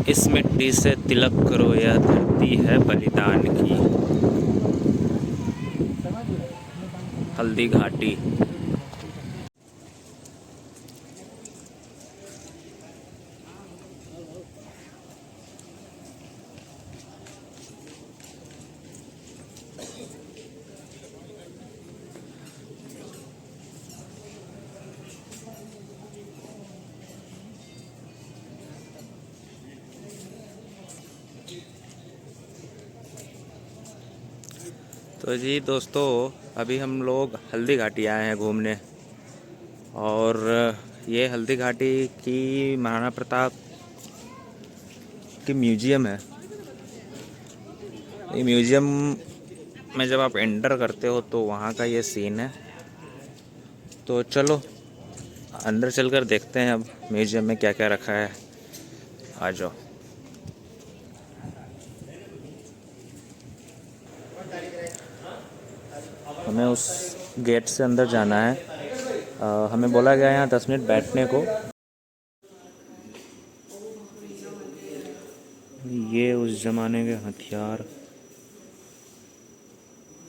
इस मिट्टी से तिलक करो, यह धरती है बलिदान की। हल्दी घाटी। तो जी दोस्तों, अभी हम लोग हल्दी घाटी आए हैं घूमने। और ये हल्दी घाटी की महाराणा प्रताप की म्यूजियम है। ये म्यूजियम में जब आप एंटर करते हो तो वहाँ का ये सीन है। तो चलो अंदर चलकर देखते हैं अब म्यूजियम में क्या क्या रखा है। आ जाओ। हमें उस गेट से अंदर जाना है। हमें बोला गया है यहाँ 10 मिनट बैठने को। ये उस ज़माने के हथियार,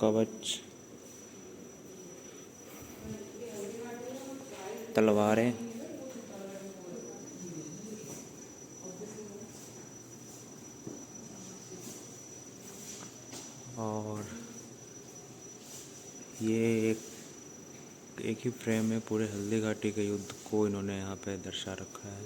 कवच, तलवारें, और ये एक ही फ्रेम में पूरे हल्दी घाटी के युद्ध को इन्होंने यहाँ पे दर्शा रखा है।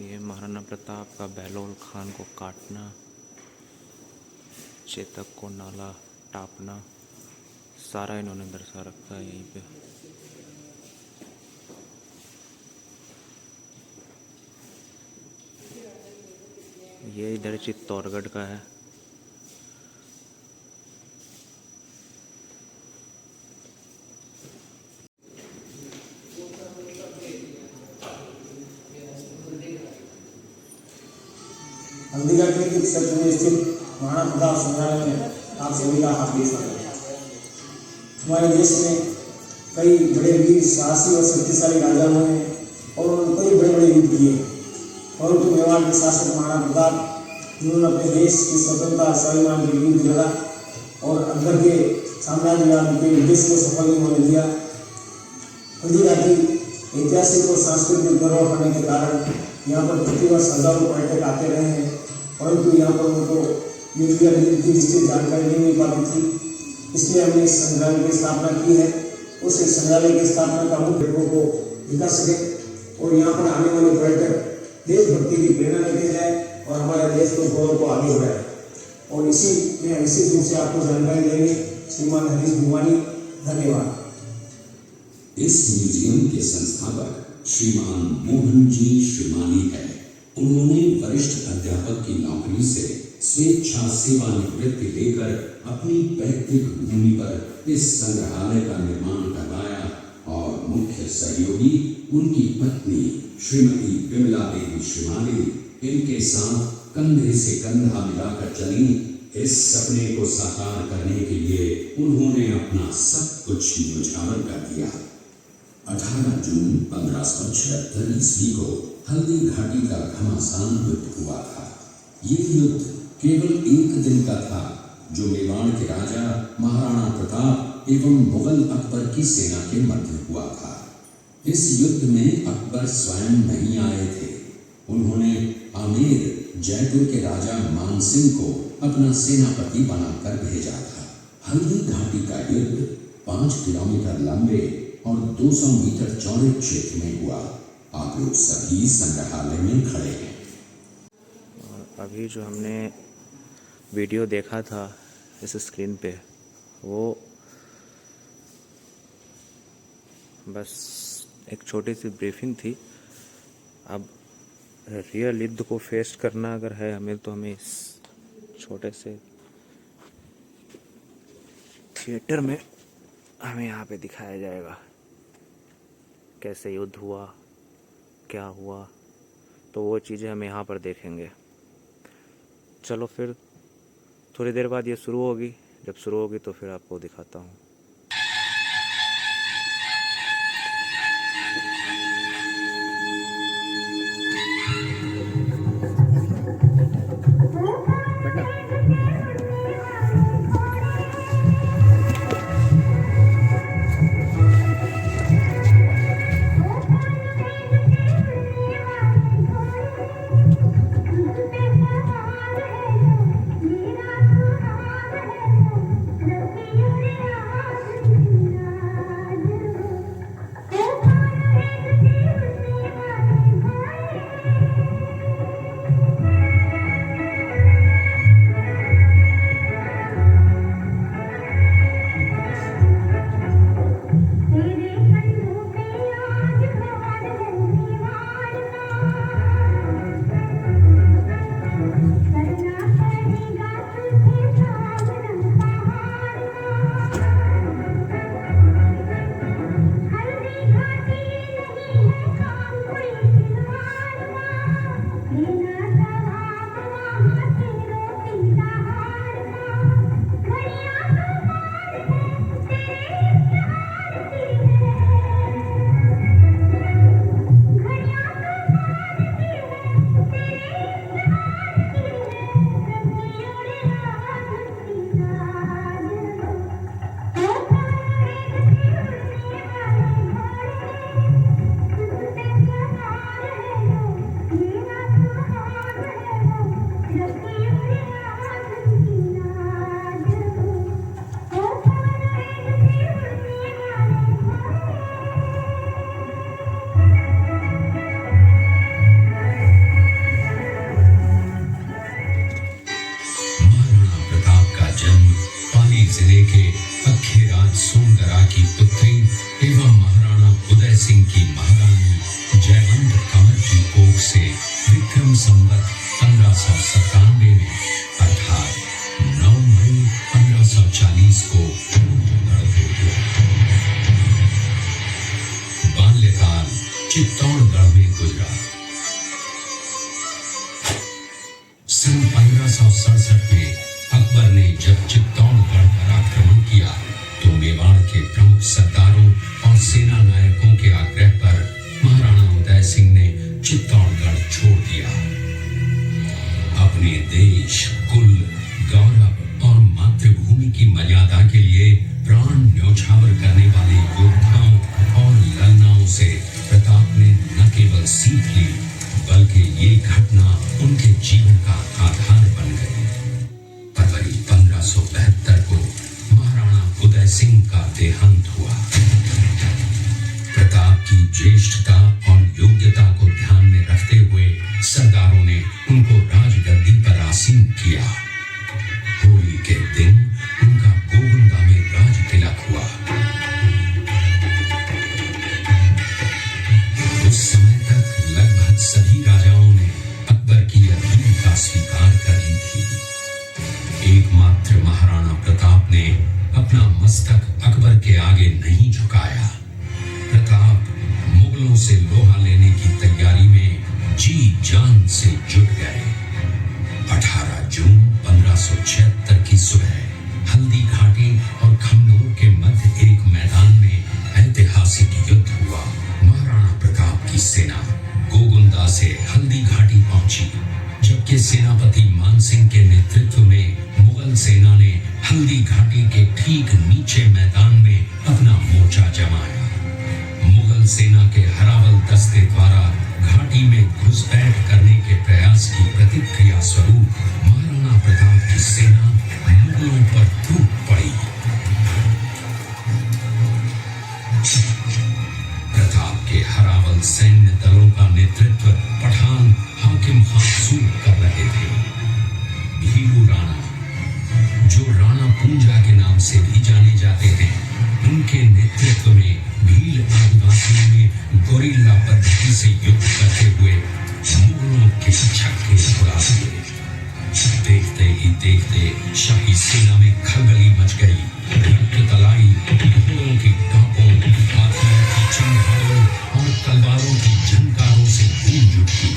ये महाराणा प्रताप का बहलोल खान को काटना, चेतक को नाला टापना, सारा इन्होंने दर्शा रखा है यहीं पे। ये इधर चित्तौड़गढ़ का है। हल्दी घाटी के क्षेत्र में स्थित महाराणा प्रताप संग्रहालय में आप सभी का हार्दिक स्वागत है। हमारे देश में कई बड़े वीर, साहसी और शक्तिशाली राजा हुए हैं और उन्होंने कई बड़े बड़े युद्ध किए। परंतु मेवाड़ के शासक महाराणा प्रताप, जिन्होंने अपने देश की स्वतंत्रता स्वाभिमान के लिए युद्ध लड़ा और अकबर के साम्राज्यवाद के उद्देश्य को सफल नहीं होने दिया। हल्दी घाटी ऐतिहासिक और सांस्कृतिक धरोहर होने के कारण यहाँ पर प्रतिवर्ष हजारों पर्यटक आते रहे हैं, परंतु यहाँ पर उनको युद्ध की विस्तृत जानकारी नहीं मिल पाती थी। इसलिए हमने इस संग्रहालय की स्थापना की है। उस संग्रहालय की स्थापना का मुख्य लोगों को दिखा सके और यहाँ पर आने वाले पर्यटक देशभक्ति की प्रेरणा लेके जाए और हमारे देश के गौरव को आगे बढ़ाए। और इसी में विशेष रूप से आपको जानकारी देंगे श्रीमान हरीश भिवानी। धन्यवाद। इस म्यूजियम के संस्थापक श्रीमान मोहन जी श्रीमानी है। उन्होंने वरिष्ठ अध्यापक की नौकरी से स्वेच्छा सेवानिवृत्ति लेकर अपनी पैतृक भूमि पर इस संग्रहालय का निर्माण करवाया और मुख्य सहयोगी उनकी पत्नी श्रीमती विमला देवी श्रीमानी इनके साथ कंधे से कंधा मिलाकर चली। इस सपने को साकार करने के लिए उन्होंने अपना सब कुछ न्यौछावर कर दिया। 18 जून 1576 ईस्वी को हल्दी घाटी का घमासान युद्ध हुआ था। ये युद्ध केवल एक दिन का था, जो मेवाड़ के राजा महाराणा प्रताप एवं मुगल अकबर की सेना के मध्य हुआ था। इस युद्ध में अकबर स्वयं नहीं आए थे। उन्होंने आमेर जयपुर के राजा मानसिंह को अपना सेनापति बनाकर भेजा था। हल्दी घाटी का युद्ध 5 किलोमीटर लंबे और 200 मीटर चौड़े क्षेत्र में हुआ। आप लोग सभी संग्रहालय में खड़े हैं। अभी जो हमने वीडियो देखा था इस स्क्रीन पे, वो बस एक छोटी सी ब्रीफिंग थी। अब रियल युद्ध को फेस करना अगर है हमें, तो हमें इस छोटे से थिएटर में हमें यहाँ पे दिखाया जाएगा कैसे युद्ध हुआ, क्या हुआ। तो वो चीज़ें हम यहाँ पर देखेंगे। चलो फिर थोड़ी देर बाद ये शुरू होगी, जब शुरू होगी तो फिर आपको दिखाता हूँ। जिले के अखेराज सोनगरा की पुत्री एवं महाराणा उदय सिंह की महारानी जयवंत कंवर की कोख से विक्रम संवत 1597 में अर्थात 9 मई 1540 को बाल्यकाल चित्तौड़गढ़ में गुजरा। सन 1567 में अकबर ने जब चित्तौड़गढ़ पर आक्रमण किया तो मेवाड़ के प्रमुख सरदारों और सेना नायकों के आग्रह पर महाराणा उदय सिंह ने चित्तौड़गढ़ छोड़ दिया। अपने देश, कुल, गौरव और मातृभूमि की मर्यादा के लिए प्राण न्यौछावर करने वाले योद्धाओं और ललनाओं से प्रताप ने न केवल सीख ली बल्कि ये घटना उनके जीवन का आधार बन गई। फरवरी 1572 को महाराणा उदय सिंह का देहांत हुआ। प्रताप की ज्येष्ठता और योग्यता को ध्यान में रखते हुए सरदारों ने उनको राजगद्दी पर आसीन किया। होली के दिन उनका गोगुंदा में राज तिलक हुआ। उस समय तक लगभग सभी राजाओं ने अकबर की अधीनता स्वीकार कर ली थी। एकमात्र महाराणा प्रताप ने अपना मस्तक अकबर के आगे नहीं झुकाया। प्रताप मुगलों से लोहा लेने की तैयारी में जी जान से जुट गए। 18 जून 1576 की सुबह हल्दी घाटी और खमनोर के मध्य एक मैदान में ऐतिहासिक युद्ध हुआ। महाराणा प्रताप की सेना गोगुंदा से हल्दी घाटी पहुंची, जबकि सेनापति मानसिंह के नेतृत्व में मुगल सेना ने हल्दी घाटी के ठीक नीचे मैदान में अपना मोर्चा जमाया। मुगल सेना के हरावल दस्ते द्वारा घाटी में घुसपैठ करने के प्रयास की प्रतिक्रिया स्वरूप महाराणा प्रताप की सेना मुगलों पर टूट पड़ी। प्रताप के हरावल सैन्य दलों का नेतृत्व पठान हाकिम खान कर रहे थे। भीलू राणा, जो राणा पूंजा के नाम से भी जाने जाते हैं, उनके नेतृत्व में भील आदिवासियों ने गोरिल्ला पद्धति से युद्ध करते हुए मुगलों के छक्के उड़ा दिए। देखते ही देखते शाही सेना में खलबली मच गई। रक्त तलाई घोड़ों की टापों, हाथियों की चंगारों और तलवारों की झंकारों से गूंज उठी।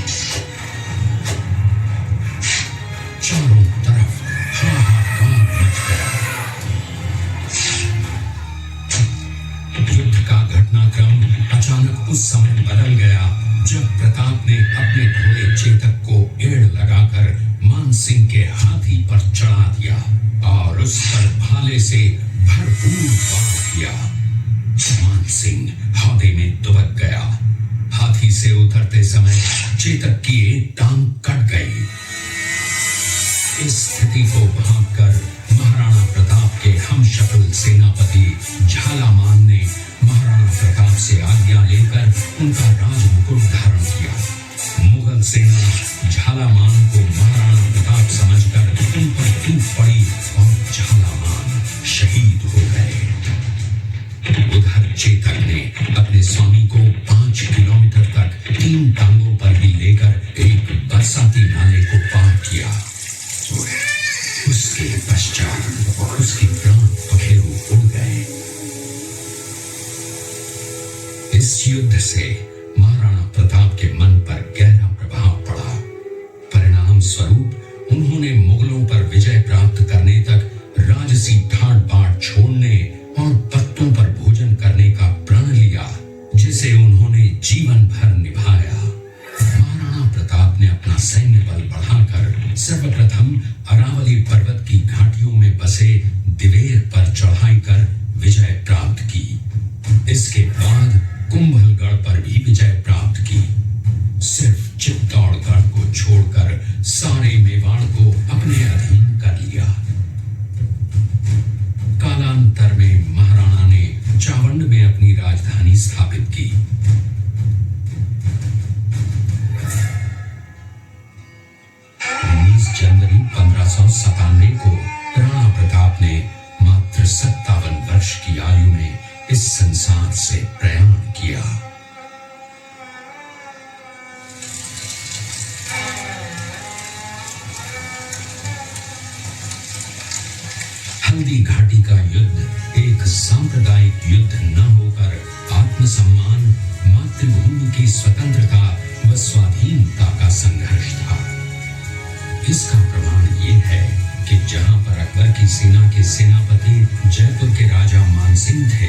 चारों तरफ हाहाकार सिंह के हाथी पर चढ़ा दिया और उस पर भाले से भरपूर वार किया। मान सिंह हौदे में दुबक गया। हाथी से उतरते समय चेतक की एक टांग कट गई। इस स्थिति को भांपकर महाराणा प्रताप के हमशक्ल सेनापति झालामान ने महाराणा प्रताप से आज्ञा लेकर उनका राजमुकुट धारण किया। मुगल सेना झालामान को महाराणा प्रताप समझकर उन पर टूट पड़ी और झालामान शहीद हो गए। उधर चेतक ने अपने स्वामी को 5 किलोमीटर तक 3 टांगों पर ही लेकर एक बरसाती नाले को पार किया। उसके पश्चात उसके प्राण पखेरु उड़ गए। इस युद्ध से महाराणा प्रताप के मन पर गहरा प्रभाव पड़ा। परिणाम स्वरूप उन्होंने मुगलों पर विजय प्राप्त करने तक राजसी ठाट बाट छोड़ने और पत्तों पर भोजन करने का प्रण लिया, जिसे उन्होंने जीवन भर निभाया। महाराणा प्रताप ने अपना सैन्य बल बढ़ाकर सर्वप्रथम अरावली पर्वत की घाटियों में बसे दिवेर पर चढ़ाई कर विजय प्राप्त की। इसके बाद कुंभलगढ़ पर भी विजय प्राप्त की। सिर्फ चित्तौड़गढ़ को छोड़कर सारे मेवाड़ को अपने अधीन कर लिया। कालांतर में महाराणा ने चावंड में अपनी राजधानी स्थापित की। 19 जनवरी 1597 को राणा प्रताप ने मात्र 57 वर्ष की आयु में इस संसार से प्रयाण किया। हल्दी घाटी का युद्ध एक सांप्रदायिक युद्ध न होकर आत्मसम्मान, मातृभूमि की स्वतंत्रता व स्वाधीनता का संघर्ष था। इसका प्रमाण ये है कि जहां पर अकबर की सेना के सेनापति जयपुर के राजा मानसिंह थे,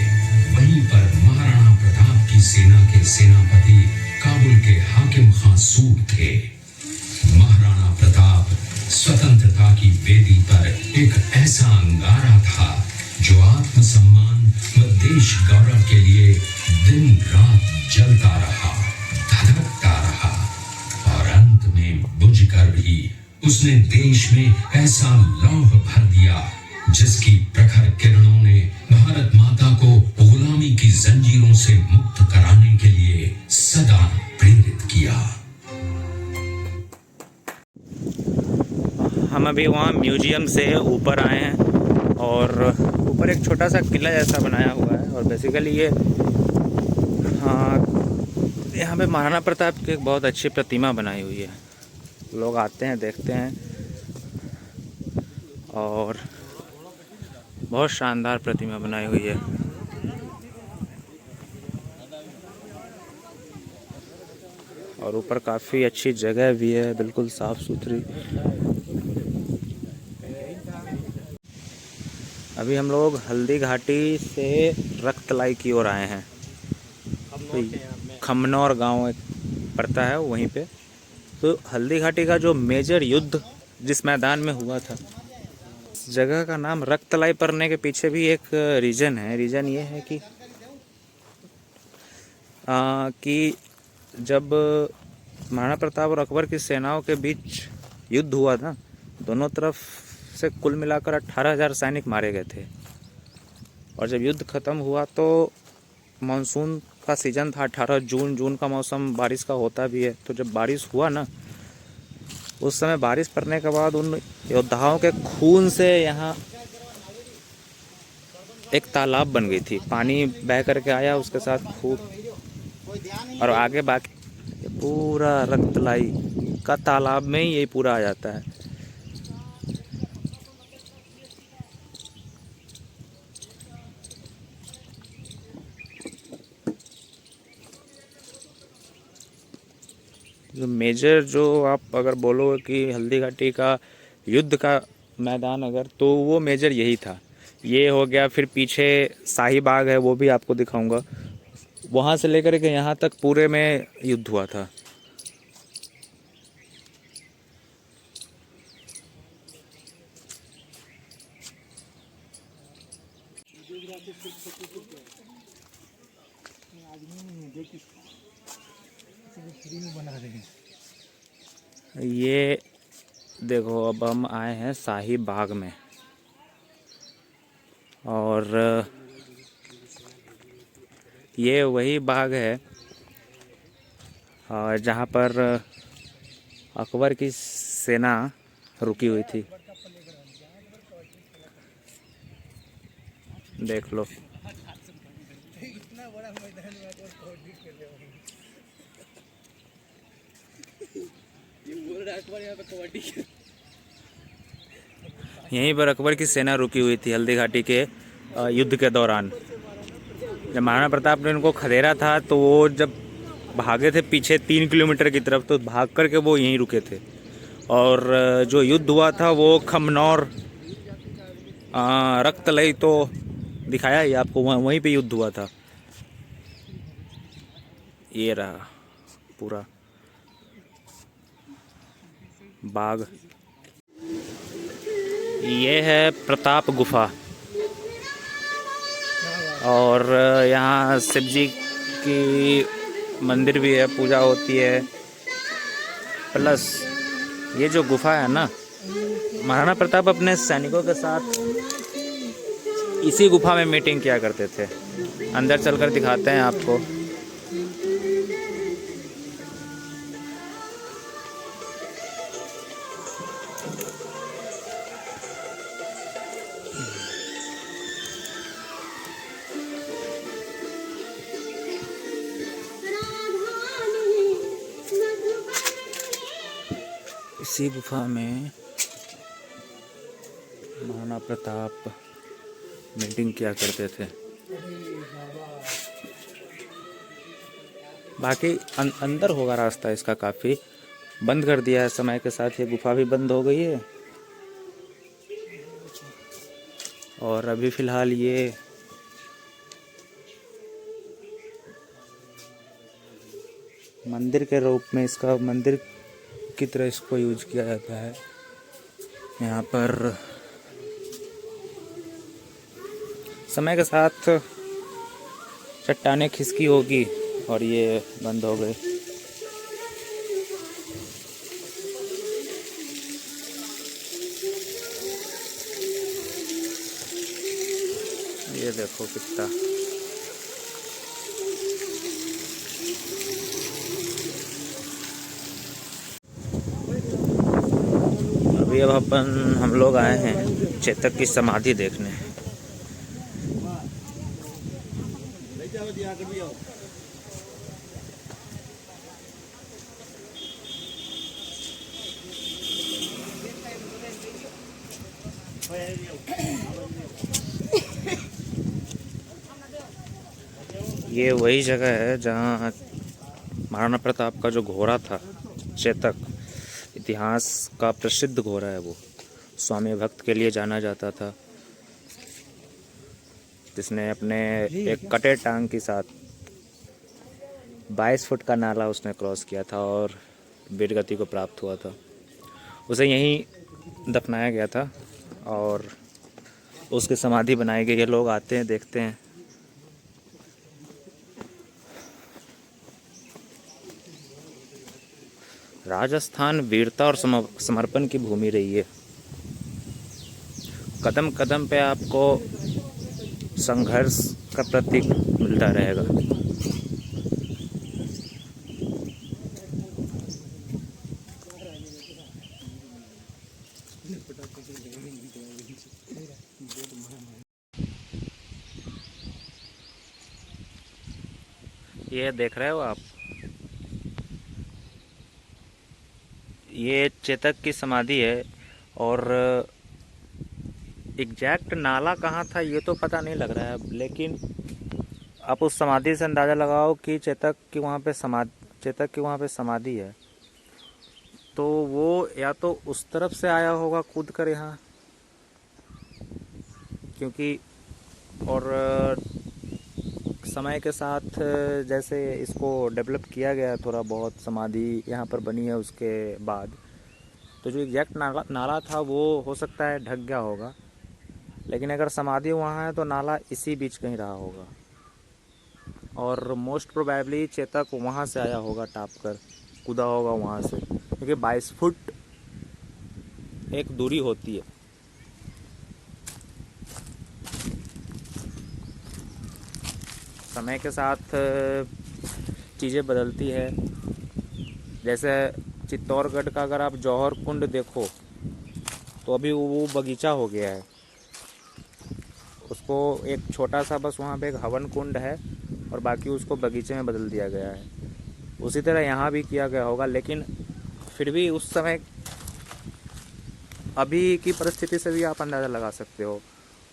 वहीं पर महाराणा प्रताप की सेना के सेनापति काबुल के हाकिम खां सूर थे। महाराणा प्रताप स्वतंत्रता की वेदी पर एक ऐसा अंगारा था जो आत्मसम्मान व देश गौरव के लिए दिन रात जलता रहा, धधकता रहा और अंत में बुझकर भी उसने देश में ऐसा लौह भर दिया जिसकी प्रखर किरणों ने भारत माता को गुलामी की जंजीरों से मुक्त कराने के लिए सदा प्रेरित किया। हम अभी वहाँ म्यूजियम से ऊपर आए हैं और ऊपर एक छोटा सा किला जैसा बनाया हुआ है और बेसिकली ये यहाँ पे महाराणा प्रताप की एक बहुत अच्छी प्रतिमा बनाई हुई है। लोग आते हैं, देखते हैं और बहुत शानदार प्रतिमा बनाई हुई है। और ऊपर काफ़ी अच्छी जगह भी है, बिल्कुल साफ़ सुथरी। अभी हम लोग हल्दी घाटी से रक्तलाई की ओर आए हैं। खमनौर गांव एक पड़ता है वहीं पे। तो हल्दी घाटी का जो मेजर युद्ध जिस मैदान में हुआ था, इस जगह का नाम रक्तलाई पड़ने के पीछे भी एक रीज़न है। रीज़न ये है कि जब महाराणा प्रताप और अकबर की सेनाओं के बीच युद्ध हुआ था, दोनों तरफ से कुल मिलाकर 18,000 सैनिक मारे गए थे। और जब युद्ध ख़त्म हुआ तो मानसून का सीज़न था, 18 जून का मौसम बारिश का होता भी है। तो जब बारिश हुआ ना, उस समय बारिश पड़ने के बाद उन योद्धाओं के खून से यहाँ एक तालाब बन गई थी। पानी बह करके आया, उसके साथ खून और आगे बाकी पूरा रक्तलाई का तालाब में ही ये पूरा आ जाता है। जो मेजर जो आप अगर बोलो कि हल्दी घाटी का युद्ध का मैदान अगर, तो वो मेजर यही था। ये हो गया, फिर पीछे शाही बाग है, वो भी आपको दिखाऊंगा। वहाँ से लेकर के यहाँ तक पूरे में युद्ध हुआ था। ये देखो, अब हम आए हैं शाही बाग में, और ये वही बाग है जहाँ पर अकबर की सेना रुकी हुई थी। देख लो। यहीं पर अकबर की सेना रुकी हुई थी हल्दी घाटी के युद्ध के दौरान। जब महाराणा प्रताप ने उनको खदेड़ा था तो वो जब भागे थे पीछे 3 किलोमीटर की तरफ, तो भाग करके वो यहीं रुके थे। और जो युद्ध हुआ था वो खमनौर रक्तलई तो दिखाया ही आपको, वहीं पे युद्ध हुआ था। ये रहा पूरा बाग। ये है प्रताप गुफा, और यहाँ शिव जी की मंदिर भी है, पूजा होती है। प्लस ये जो गुफा है ना, महाराणा प्रताप अपने सैनिकों के साथ इसी गुफा में मीटिंग किया करते थे। अंदर चलकर दिखाते हैं आपको। इसी गुफा में महाराणा प्रताप मीटिंग किया करते थे। बाकी अंदर होगा रास्ता इसका, काफ़ी बंद कर दिया है समय के साथ। ये गुफा भी बंद हो गई है, और अभी फ़िलहाल ये मंदिर के रूप में, इसका मंदिर की तरह इसको यूज किया जाता है। यहाँ पर समय के साथ चट्टानें खिसकी होगी और ये बंद हो गए। ये देखो कितना अभी अब हम लोग आए हैं चेतक की समाधि देखने। ये वही जगह है जहाँ महाराणा प्रताप का जो घोड़ा था चेतक, इतिहास का प्रसिद्ध घोड़ा है वो, स्वामी भक्त के लिए जाना जाता था, जिसने अपने एक कटे टांग के साथ 22 फुट का नाला उसने क्रॉस किया था और वीरगति को प्राप्त हुआ था। उसे यहीं दफनाया गया था और उसकी समाधि बनाई गई है। लोग आते हैं, देखते हैं। राजस्थान वीरता और समर्पण की भूमि रही है। कदम कदम पे आपको संघर्ष का प्रतीक मिलता रहेगा। ये देख रहे हो आप, ये चेतक की समाधि है, और एग्जैक्ट नाला कहाँ था ये तो पता नहीं लग रहा है, लेकिन आप उस समाधि से अंदाज़ा लगाओ कि चेतक की वहाँ पे समाधि है। तो वो या तो उस तरफ से आया होगा कूद कर यहाँ, क्योंकि और समय के साथ जैसे इसको डेवलप किया गया, थोड़ा बहुत समाधि यहाँ पर बनी है उसके बाद, तो जो एग्जैक्ट नाला था वो हो सकता है ढक गया होगा। लेकिन अगर समाधि वहाँ है तो नाला इसी बीच कहीं रहा होगा, और मोस्ट प्रोबेबली चेतक वहाँ से आया होगा, टाप कर कूदा होगा वहाँ से, क्योंकि 22 फुट एक दूरी होती है। समय के साथ चीज़ें बदलती है। जैसे चित्तौड़गढ़ का अगर आप जौहर कुंड देखो तो अभी वो बगीचा हो गया है, उसको एक छोटा सा बस वहाँ पे एक हवन कुंड है और बाकी उसको बगीचे में बदल दिया गया है। उसी तरह यहाँ भी किया गया होगा, लेकिन फिर भी उस समय अभी की परिस्थिति से भी आप अंदाज़ा लगा सकते हो।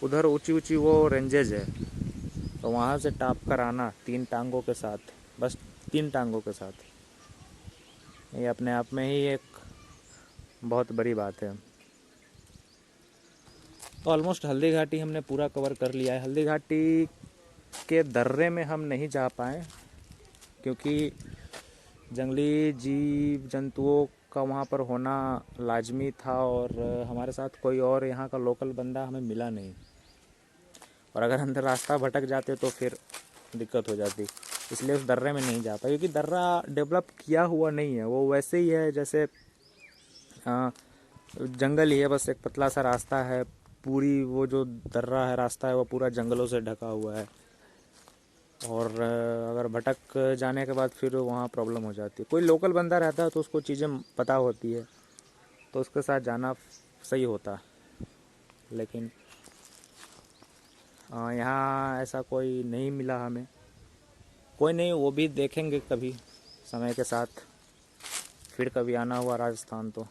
उधर ऊंची ऊंची वो रेंजेज है, तो वहाँ से टाप कर आना 3 टांगों के साथ, बस 3 टांगों के साथ, ये अपने आप में ही एक बहुत बड़ी बात है। तो ऑलमोस्ट हल्दी घाटी हमने पूरा कवर कर लिया है। हल्दी घाटी के दर्रे में हम नहीं जा पाए क्योंकि जंगली जीव जंतुओं का वहाँ पर होना लाजमी था, और हमारे साथ कोई और यहाँ का लोकल बंदा हमें मिला नहीं, और अगर अंदर रास्ता भटक जाते तो फिर दिक्कत हो जाती। इसलिए उस दर्रे में नहीं जा पाए, क्योंकि दर्रा डेवलप किया हुआ नहीं है, वो वैसे ही है जैसे जंगल ही है, बस एक पतला सा रास्ता है। पूरी वो जो दर्रा है, रास्ता है, वो पूरा जंगलों से ढका हुआ है, और अगर भटक जाने के बाद फिर वहाँ प्रॉब्लम हो जाती है। कोई लोकल बंदा रहता है तो उसको चीज़ें पता होती है, तो उसके साथ जाना सही होता। लेकिन यहाँ ऐसा कोई नहीं मिला हमें। कोई नहीं, वो भी देखेंगे कभी समय के साथ, फिर कभी आना हुआ राजस्थान तो।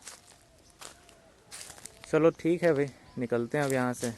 चलो ठीक है भाई, निकलते हैं अब यहाँ से।